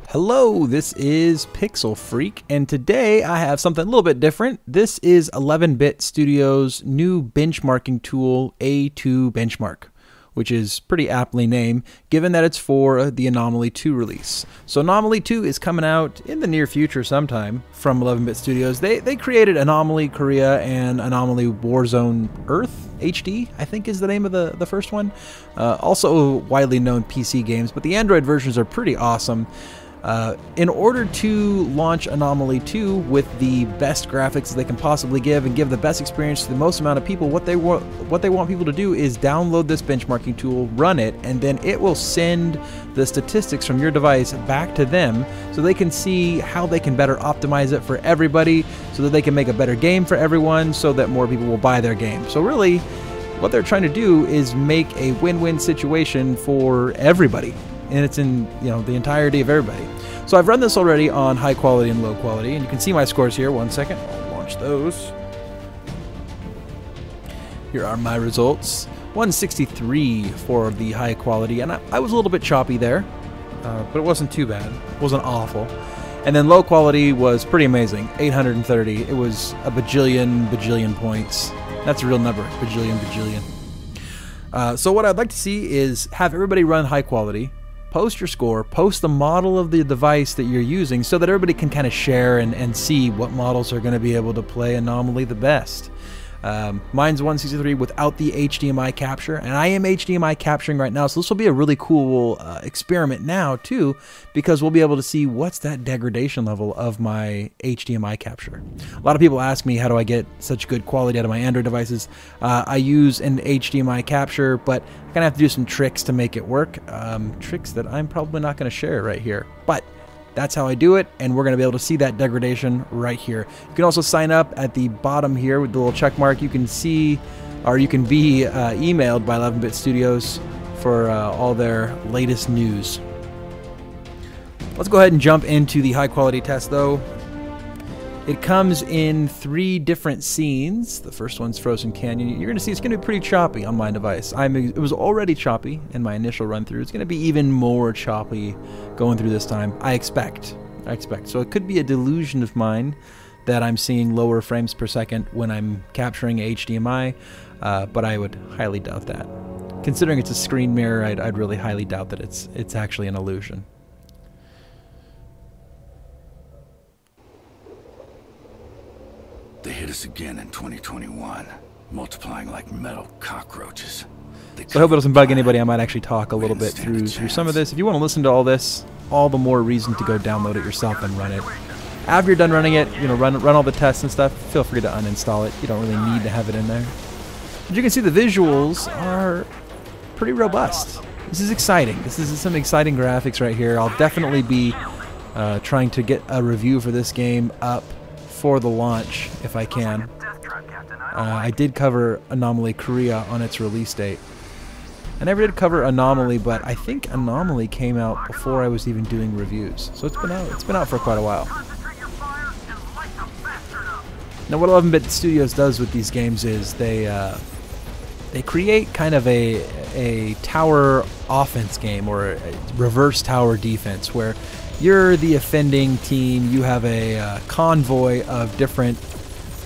Hello, this is Pixel Freak, and today I have something a little bit different. This is 11-Bit Studios' new benchmarking tool, A2 Benchmark, which is pretty aptly named, given that it's for the Anomaly 2 release. So Anomaly 2 is coming out in the near future sometime from 11-Bit Studios. They created Anomaly Korea and Anomaly Warzone Earth HD, I think is the name of the first one. Also widely known PC games, but the Android versions are pretty awesome. In order to launch Anomaly 2 with the best graphics they can possibly give and give the best experience to the most amount of people, what they want people to do is download this benchmarking tool, run it, and then it will send the statistics from your device back to them so they can see how they can better optimize it for everybody, so that they can make a better game for everyone, so that more people will buy their game. So really, what they're trying to do is make a win-win situation for everybody. And it's in the entirety of everybody. So I've run this already on high quality and low quality, and you can see my scores here. One second, I'll launch those. Here are my results. 163 for the high quality, and I was a little bit choppy there, but it wasn't too bad. It wasn't awful. And then low quality was pretty amazing, 830. It was a bajillion points. That's a real number, bajillion. So what I'd like to see is have everybody run high quality, post your score, post the model of the device that you're using so that everybody can kind of share and see what models are going to be able to play Anomaly the best. Mine's 163 without the HDMI capture, and I am HDMI capturing right now, so this will be a really cool experiment now too, because we'll be able to see what's that degradation level of my HDMI capture. A lot of people ask me, how do I get such good quality out of my Android devices? I use an HDMI capture, but I'm gonna have to do some tricks to make it work, tricks that I'm probably not going to share right here, but that's how I do it, and we're going to be able to see that degradation right here. You can also sign up at the bottom here with the little check mark. You can see, or you can be emailed by 11-Bit Studios for all their latest news. Let's go ahead and jump into the high quality test though. It comes in 3 different scenes. The first one's Frozen Canyon. You're going to see it's going to be pretty choppy on my device. It was already choppy in my initial run through. It's going to be even more choppy going through this time. I expect. So it could be a delusion of mine that I'm seeing lower frames per second when I'm capturing HDMI, but I would highly doubt that. Considering it's a screen mirror, I'd really highly doubt that it's actually an illusion. They hit us again in 2021, multiplying like metal cockroaches. So I hope it doesn't bug anybody. I might actually talk a little bit through some of this. If you want to listen to all this, all the more reason to go download it yourself and run it. After you're done running it, run all the tests and stuff, feel free to uninstall it. You don't really need to have it in there. But you can see the visuals are pretty robust. This is exciting. This is some exciting graphics right here. I'll definitely be trying to get a review for this game up for the launch if I can. I did cover Anomaly Korea on its release date. I never did cover Anomaly, but I think Anomaly came out before I was even doing reviews. So it's been out for quite a while. Now what 11-Bit Studios does with these games is they create kind of a tower offense game, or a reverse tower defense, where you're the offending team, you have a convoy of different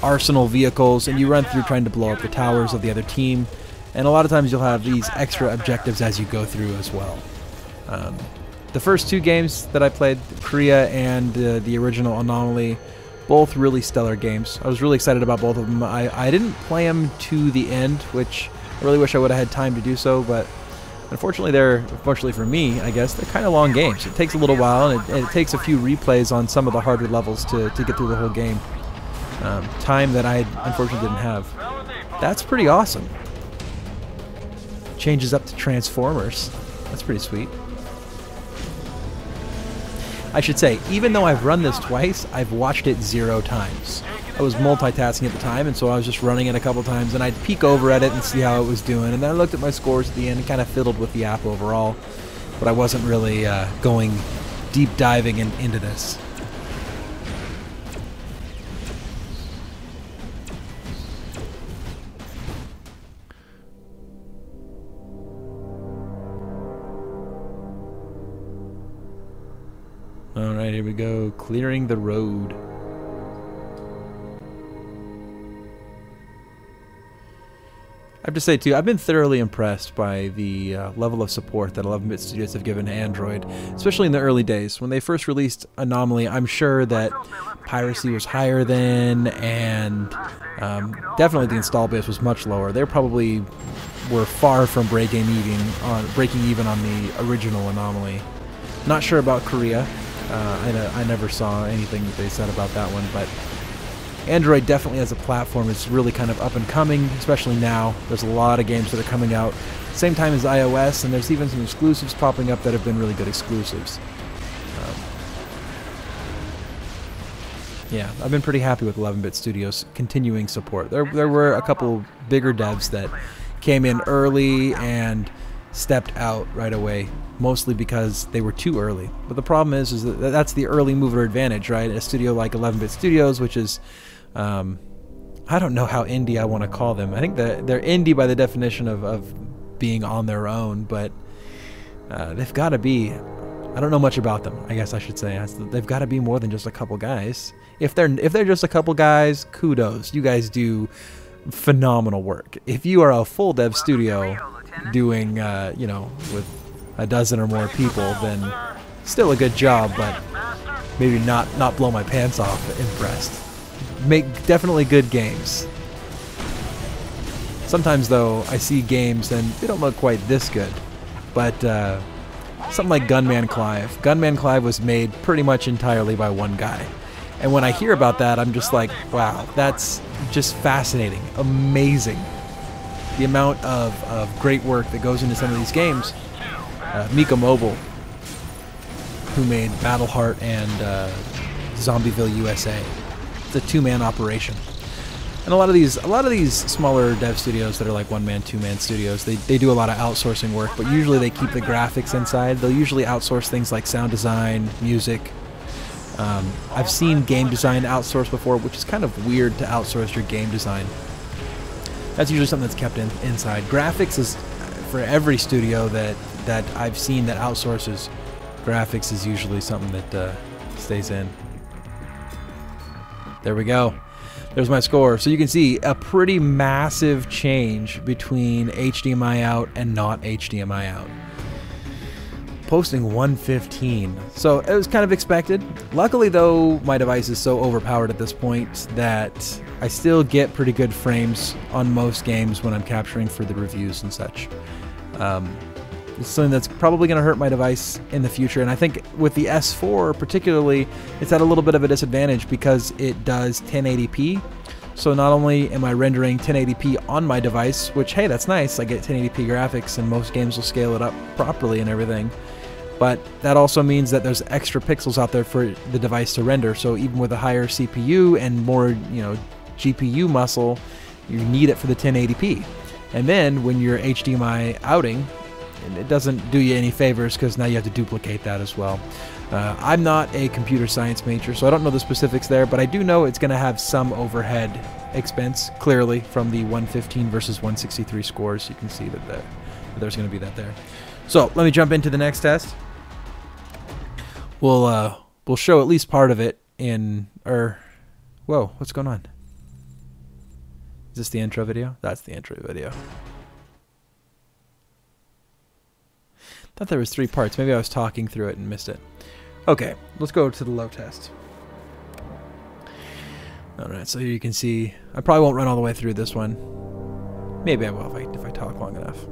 arsenal vehicles, and you run through trying to blow up the towers of the other team. And a lot of times you'll have these extra objectives as you go through as well. The first 2 games that I played, Korea and the original Anomaly, both really stellar games. I was really excited about both of them. I didn't play them to the end, which I really wish I would have had time to do so, but unfortunately for me, I guess, they're kind of long games. It takes a little while, and it takes a few replays on some of the harder levels to get through the whole game. Time that I unfortunately didn't have. That's pretty awesome. Changes up to Transformers. That's pretty sweet. I should say, even though I've run this twice, I've watched it 0 times. I was multitasking at the time, and so I was just running it a couple times, and I'd peek over at it and see how it was doing, and then I looked at my scores at the end and kind of fiddled with the app overall, but I wasn't really going deep diving into this. Alright, here we go. Clearing the road. I have to say, too, I've been thoroughly impressed by the level of support that 11-bit studios have given to Android, especially in the early days. When they first released Anomaly, I'm sure that piracy was higher then, and definitely the install base was much lower. They probably were far from breaking even on the original Anomaly. Not sure about Korea. I never saw anything that they said about that one, but Android definitely as a platform is really kind of up and coming, especially now. There's a lot of games that are coming out same time as iOS, and there's even some exclusives popping up that have been really good exclusives. Yeah, I've been pretty happy with 11-bit Studios' continuing support. There were a couple bigger devs that came in early and stepped out right away, mostly because they were too early. But the problem is that that's the early mover advantage, right? A studio like 11-bit Studios, which is I don't know how indie I want to call them. I think that they're indie by the definition of being on their own, but they've got to be. I don't know much about them, I guess I should say. They've got to be more than just a couple guys. If they're just a couple guys, kudos. You guys do phenomenal work. If you are a full dev studio doing, with a dozen or more people, then still a good job, but maybe not blow my pants off impressed. Make definitely good games. Sometimes, though, I see games and they don't look quite this good. But something like Gunman Clive. Gunman Clive was made pretty much entirely by one guy. And when I hear about that, I'm just like, wow, that's just fascinating, amazing. The amount of great work that goes into some of these games. Mika Mobile, who made Battleheart and Zombieville USA. It's a two-man operation. And a lot of these smaller dev studios that are like one-man, two-man studios, they do a lot of outsourcing work, but usually they keep the graphics inside. They'll usually outsource things like sound design, music. I've seen game design outsourced before, which is kind of weird to outsource your game design. That's usually something that's kept inside. Graphics is, for every studio that I've seen that outsources, graphics is usually something that stays in. There we go. There's my score. So you can see a pretty massive change between HDMI out and not HDMI out. Posting 115. So it was kind of expected. Luckily, though, my device is so overpowered at this point that I still get pretty good frames on most games when I'm capturing for the reviews and such. It's something that's probably going to hurt my device in the future, and I think with the S4 particularly, it's at a little bit of a disadvantage because it does 1080p. So not only am I rendering 1080p on my device, which, hey, that's nice, I get 1080p graphics and most games will scale it up properly and everything, but that also means that there's extra pixels out there for the device to render. So even with a higher CPU and more, GPU muscle, you need it for the 1080p. And then when you're HDMI outing, it doesn't do you any favors because now you have to duplicate that as well. I'm not a computer science major, so I don't know the specifics there, but I do know it's going to have some overhead expense, clearly, from the 115 versus 163 scores. You can see that there's going to be that there. So let me jump into the next test. We'll show at least part of it in... Whoa, what's going on? Is this the intro video? That's the intro video. Thought there was 3 parts. Maybe I was talking through it and missed it. Okay, let's go to the low test. Alright, so here you can see, I probably won't run all the way through this one. Maybe I will if I talk long enough.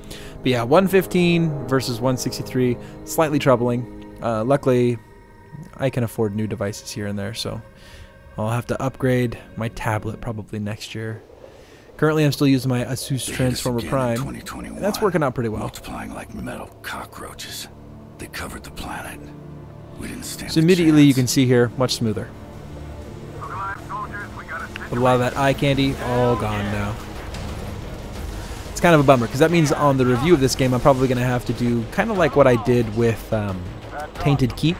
But yeah, 115 versus 163, slightly troubling. Luckily, I can afford new devices here and there, so I'll have to upgrade my tablet probably next year. Currently, I'm still using my Asus Transformer Prime, and that's working out pretty well. Multiplying like metal cockroaches. They covered the planet. We didn't stand So immediately you can see here, much smoother. But a lot of that eye candy, all gone now. It's kind of a bummer, because that means on the review of this game, I'm probably going to have to do kind of like what I did with Tainted Keep,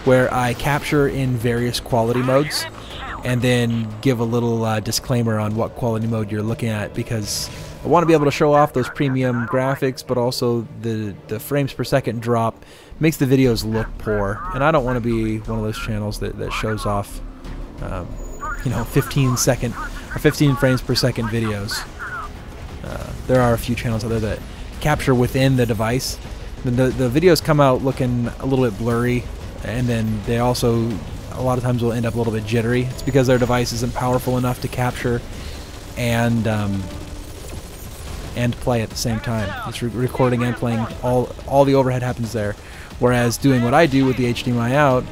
where I capture in various quality modes, and then give a little disclaimer on what quality mode you're looking at, because I want to be able to show off those premium graphics, but also the frames per second drop makes the videos look poor, and I don't want to be one of those channels that shows off, you know, 15 frames per second videos. There are a few channels out there that capture within the device. The videos come out looking a little bit blurry, and then they also a lot of times will end up a little bit jittery. It's because their device isn't powerful enough to capture and play at the same time. It's recording and playing. All the overhead happens there. Whereas doing what I do with the HDMI out,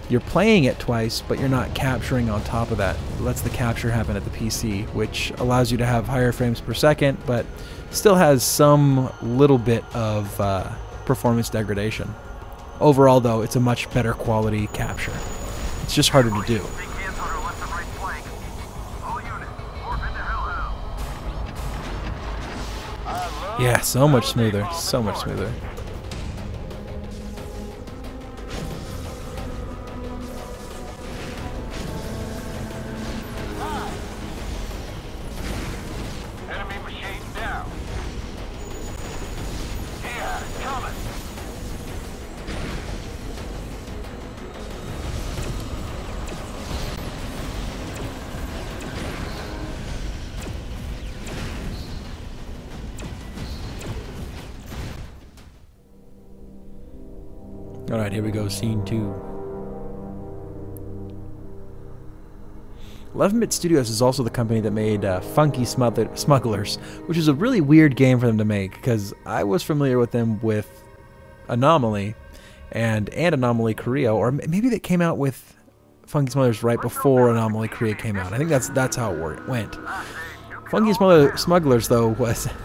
you're playing it twice, but you're not capturing on top of that. It lets the capture happen at the PC, which allows you to have higher frames per second, but still has some little bit of performance degradation. Overall, though, it's a much better quality capture. It's just harder to do. Yeah, so much smoother. So much smoother. Alright, here we go, scene 2. 11-Bit Studios is also the company that made Funky Smugglers, which is a really weird game for them to make, because I was familiar with them with Anomaly and Anomaly Korea, or maybe they came out with Funky Smugglers right before Anomaly Korea came out. I think that's how it went. Funky Smugglers, though,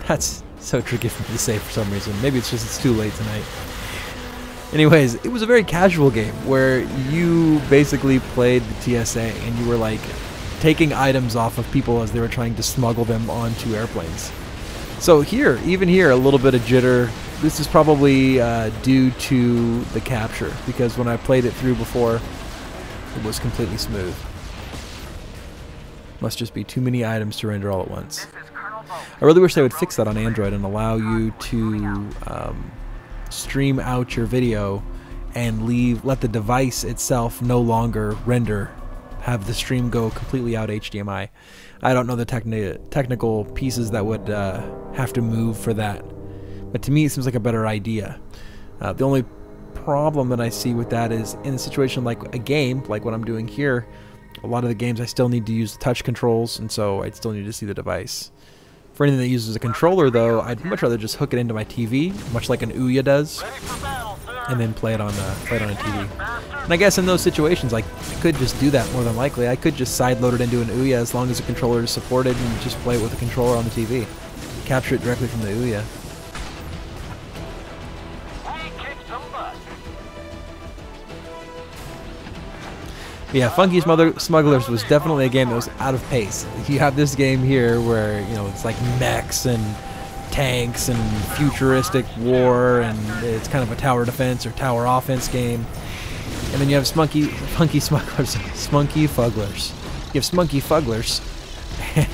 that's so tricky for me to say for some reason. Maybe it's just it's too late tonight. Anyways, it was a very casual game where you basically played the TSA and you were like taking items off of people as they were trying to smuggle them onto airplanes. So here, even here, a little bit of jitter. This is probably due to the capture, because when I played it through before, it was completely smooth. Must just be too many items to render all at once. I really wish they would fix that on Android and allow you to stream out your video and let the device itself no longer render, have the stream go completely out HDMI. I don't know the technical pieces that would have to move for that, but to me it seems like a better idea. The only problem that I see with that is in a situation like a game, like what I'm doing here, a lot of the games I still need to use the touch controls, and so I'd still need to see the device. For anything that uses a controller, though, I'd much rather just hook it into my TV, much like an Ouya does, and then play it on a TV. And I guess in those situations, I could just do that more than likely. I could just sideload it into an Ouya as long as the controller is supported and just play it with a controller on the TV. Capture it directly from the Ouya. Yeah, Funky Smugglers was definitely a game that was out of pace. You have this game here where, you know, it's like mechs and tanks and futuristic war, and it's kind of a tower defense or tower offense game. And then you have Funky Smugglers, Spunky Fugglers. You have Spunky Fugglers,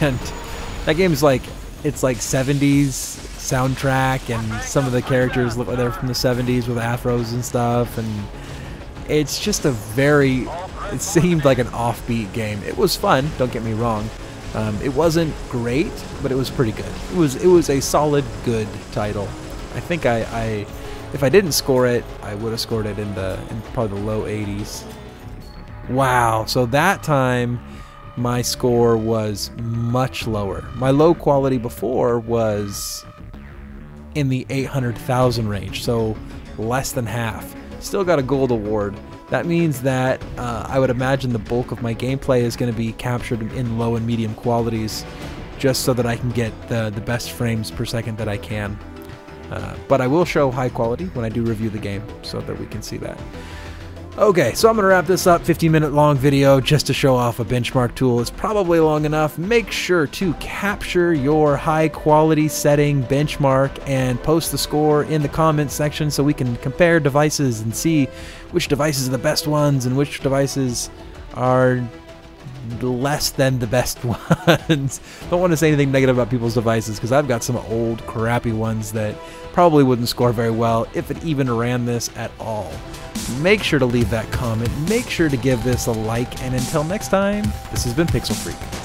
and that game is like, it's like 70s soundtrack, and some of the characters look like they're from the 70s with afros and stuff, and it's just a very... It seemed like an offbeat game. It was fun, don't get me wrong. It wasn't great, but it was pretty good. It was a solid, good title. I think if I didn't score it, I would have scored it in probably the low 80s. Wow, so that time my score was much lower. My low quality before was in the 800,000 range, so less than half. Still got a gold award. That means that I would imagine the bulk of my gameplay is going to be captured in low and medium qualities, just so that I can get the best frames per second that I can. But I will show high quality when I do review the game, so that we can see that. Okay, so I'm going to wrap this up, 15-minute long video just to show off a benchmark tool. It's probably long enough. Make sure to capture your high quality setting benchmark and post the score in the comments section so we can compare devices and see which devices are the best ones and which devices are less than the best ones. Don't want to say anything negative about people's devices because I've got some old crappy ones that probably wouldn't score very well if it even ran this at all. Make sure to leave that comment, make sure to give this a like, and until next time, this has been Pixel Freak.